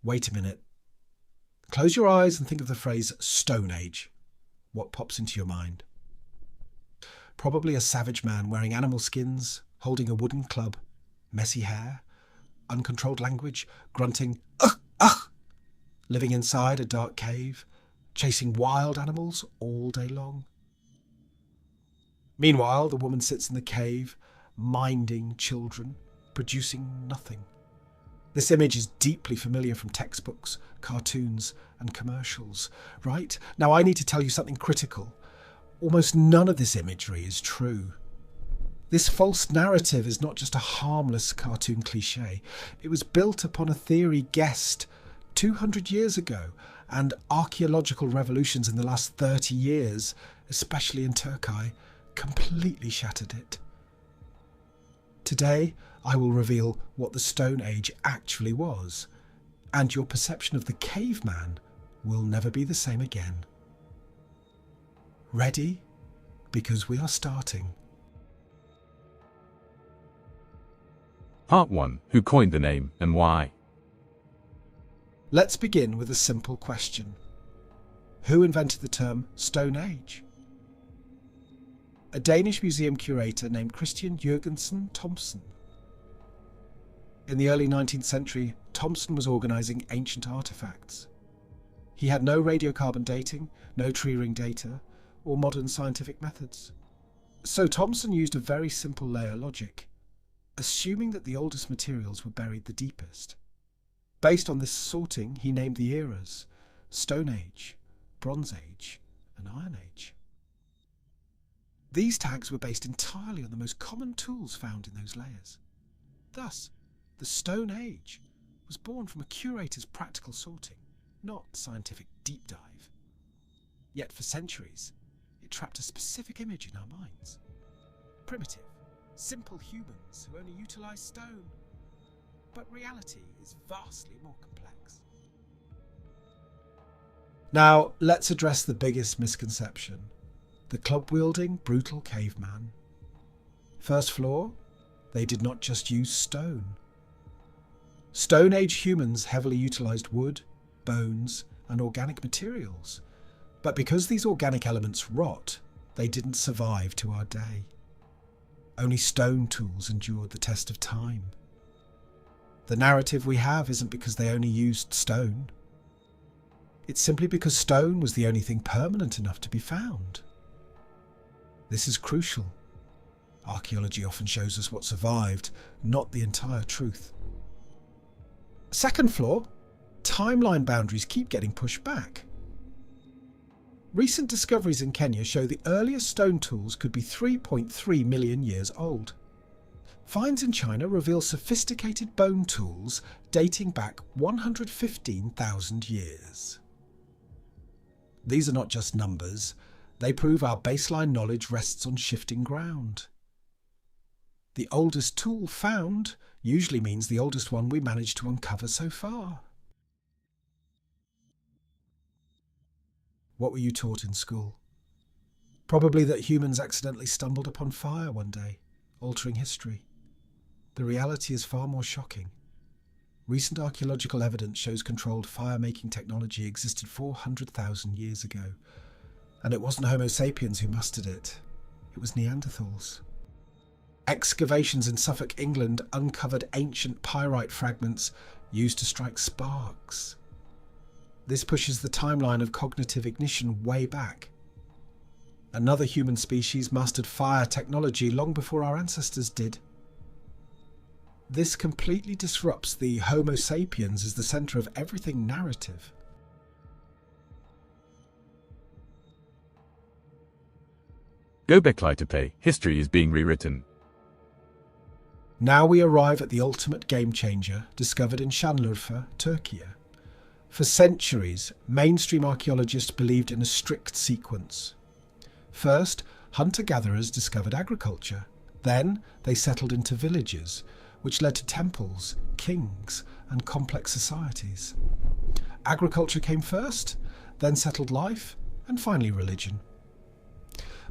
Wait a minute. Close your eyes and think of the phrase Stone Age. What pops into your mind? Probably a savage man wearing animal skins, holding a wooden club, messy hair, uncontrolled language, grunting, ugh, ugh, living inside a dark cave, chasing wild animals all day long. Meanwhile, the woman sits in the cave, minding children, producing nothing. This image is deeply familiar from textbooks, cartoons, and commercials, right? Now I need to tell you something critical. Almost none of this imagery is true. This false narrative is not just a harmless cartoon cliché. It was built upon a theory guessed 200 years ago, and archaeological revolutions in the last 30 years, especially in Turkey, completely shattered it. Today, I will reveal what the Stone Age actually was, and your perception of the caveman will never be the same again. Ready? Because we are starting. Part 1. Who coined the name and why? Let's begin with a simple question. Who invented the term Stone Age? A Danish museum curator named Christian Jørgensen Thomsen. In the early 19th century, Thomsen was organising ancient artefacts. He had no radiocarbon dating, no tree ring data, or modern scientific methods. So Thomsen used a very simple layer logic, assuming that the oldest materials were buried the deepest. Based on this sorting, he named the eras Stone Age, Bronze Age, and Iron Age. These tags were based entirely on the most common tools found in those layers. Thus, the Stone Age was born from a curator's practical sorting, not scientific deep dive. Yet for centuries, it trapped a specific image in our minds. Primitive, simple humans who only utilise stone. But reality is vastly more complex. Now, let's address the biggest misconception. The club-wielding, brutal caveman. First flaw, they did not just use stone. Stone Age humans heavily utilised wood, bones, and organic materials. But because these organic elements rot, they didn't survive to our day. Only stone tools endured the test of time. The narrative we have isn't because they only used stone. It's simply because stone was the only thing permanent enough to be found. This is crucial. Archaeology often shows us what survived, not the entire truth. Second flaw, timeline boundaries keep getting pushed back. Recent discoveries in Kenya show the earliest stone tools could be 3.3 million years old. Finds in China reveal sophisticated bone tools dating back 115,000 years. These are not just numbers, they prove our baseline knowledge rests on shifting ground. The oldest tool found usually means the oldest one we managed to uncover so far. What were you taught in school? Probably that humans accidentally stumbled upon fire one day, altering history. The reality is far more shocking. Recent archaeological evidence shows controlled fire-making technology existed 400,000 years ago. And it wasn't Homo sapiens who mastered it. It was Neanderthals. Excavations in Suffolk, England uncovered ancient pyrite fragments used to strike sparks. This pushes the timeline of cognitive ignition way back. Another human species mastered fire technology long before our ancestors did. This completely disrupts the Homo sapiens as the centre of everything narrative. Gobeklitepe, history is being rewritten. Now we arrive at the ultimate game changer discovered in Şanlıurfa, Turkey. For centuries, mainstream archaeologists believed in a strict sequence. First, hunter-gatherers discovered agriculture. Then they settled into villages, which led to temples, kings, and complex societies. Agriculture came first, then settled life, and finally religion.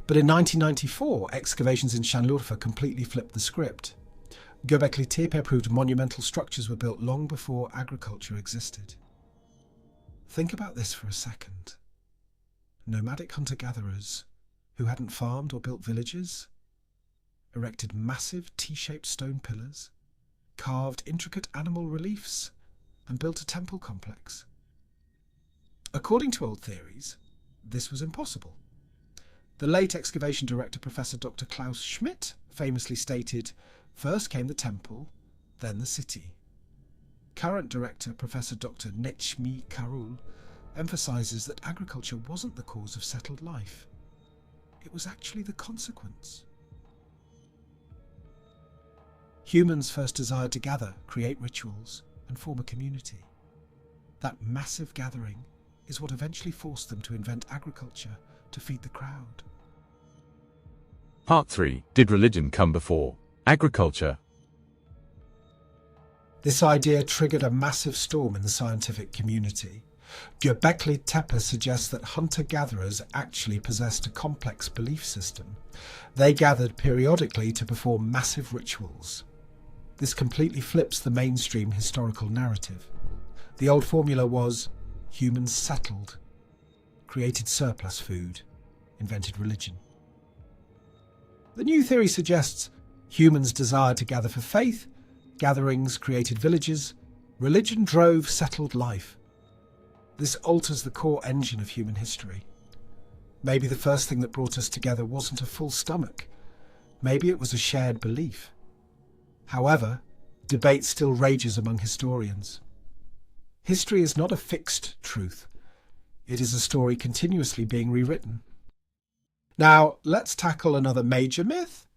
But in 1994, excavations in Şanlıurfa completely flipped the script. Gobeklitepe proved monumental structures were built long before agriculture existed. Think about this for a second. Nomadic hunter-gatherers who hadn't farmed or built villages erected massive T-shaped stone pillars, carved intricate animal reliefs, and built a temple complex. According to old theories, this was impossible. The late excavation director, Professor Dr. Klaus Schmidt, famously stated, "First came the temple, then the city." Current director, Professor Dr. Nechmi Karul, emphasises that agriculture wasn't the cause of settled life. It was actually the consequence. Humans first desired to gather, create rituals, and form a community. That massive gathering is what eventually forced them to invent agriculture to feed the crowd. Part 3. Did religion come before agriculture? This idea triggered a massive storm in the scientific community. Göbekli suggests that hunter-gatherers actually possessed a complex belief system. They gathered periodically to perform massive rituals. This completely flips the mainstream historical narrative. The old formula was humans settled, created surplus food, invented religion. The new theory suggests humans desired to gather for faith, gatherings created villages, religion drove settled life. This alters the core engine of human history. Maybe the first thing that brought us together wasn't a full stomach. Maybe it was a shared belief. However, debate still rages among historians. History is not a fixed truth. It is a story continuously being rewritten. Now, let's tackle another major myth: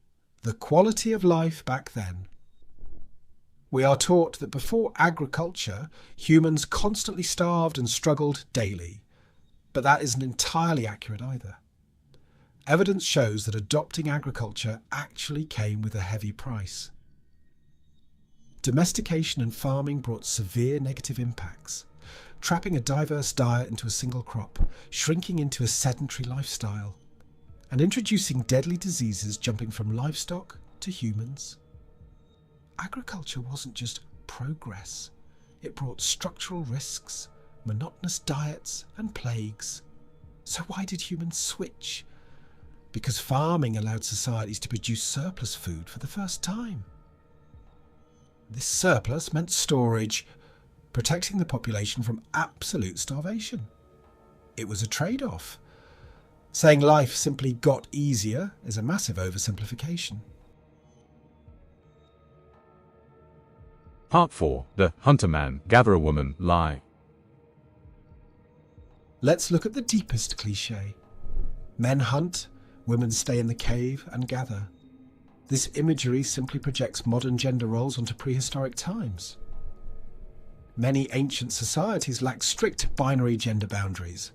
the quality of life back then. We are taught that before agriculture, humans constantly starved and struggled daily. But that isn't entirely accurate either. Evidence shows that adopting agriculture actually came with a heavy price. Domestication and farming brought severe negative impacts, trapping a diverse diet into a single crop, shrinking into a sedentary lifestyle, and introducing deadly diseases jumping from livestock to humans. Agriculture wasn't just progress. It brought structural risks, monotonous diets, and plagues. So why did humans switch? Because farming allowed societies to produce surplus food for the first time. This surplus meant storage, protecting the population from absolute starvation. It was a trade-off. Saying life simply got easier is a massive oversimplification. Part 4. The hunter-man, gatherer-woman lie. Let's look at the deepest cliché. Men hunt, women stay in the cave and gather. This imagery simply projects modern gender roles onto prehistoric times. Many ancient societies lacked strict binary gender boundaries.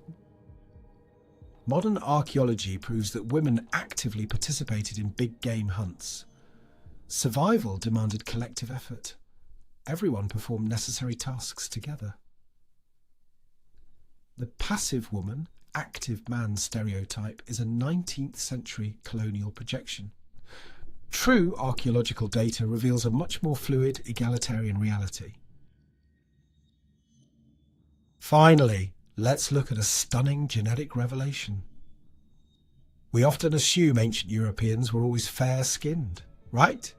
Modern archaeology proves that women actively participated in big game hunts. Survival demanded collective effort. Everyone performed necessary tasks together. The passive woman, active man stereotype is a 19th century colonial projection. True archaeological data reveals a much more fluid, egalitarian reality. Finally, let's look at a stunning genetic revelation. We often assume ancient Europeans were always fair-skinned, right?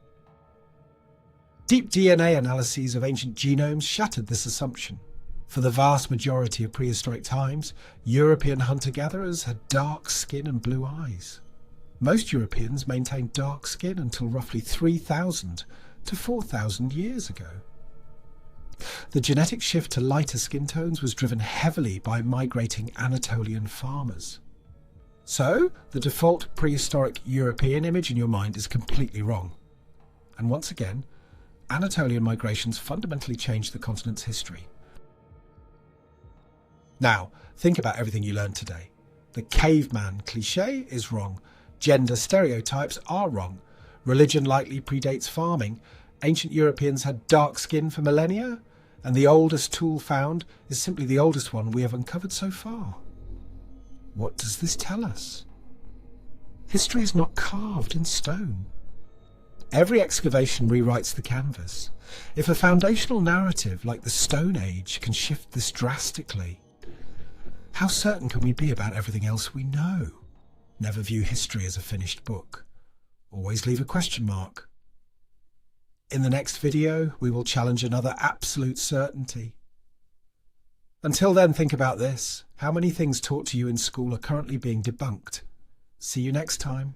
Deep DNA analyses of ancient genomes shattered this assumption. For the vast majority of prehistoric times, European hunter-gatherers had dark skin and blue eyes. Most Europeans maintained dark skin until roughly 3,000 to 4,000 years ago. The genetic shift to lighter skin tones was driven heavily by migrating Anatolian farmers. So, the default prehistoric European image in your mind is completely wrong. And once again, Anatolian migrations fundamentally changed the continent's history. Now, think about everything you learned today. The caveman cliché is wrong. Gender stereotypes are wrong. Religion likely predates farming. Ancient Europeans had dark skin for millennia, and the oldest tool found is simply the oldest one we have uncovered so far. What does this tell us? History is not carved in stone. Every excavation rewrites the canvas. If a foundational narrative like the Stone Age can shift this drastically, how certain can we be about everything else we know? Never view history as a finished book. Always leave a question mark. In the next video, we will challenge another absolute certainty. Until then, think about this. How many things taught to you in school are currently being debunked? See you next time.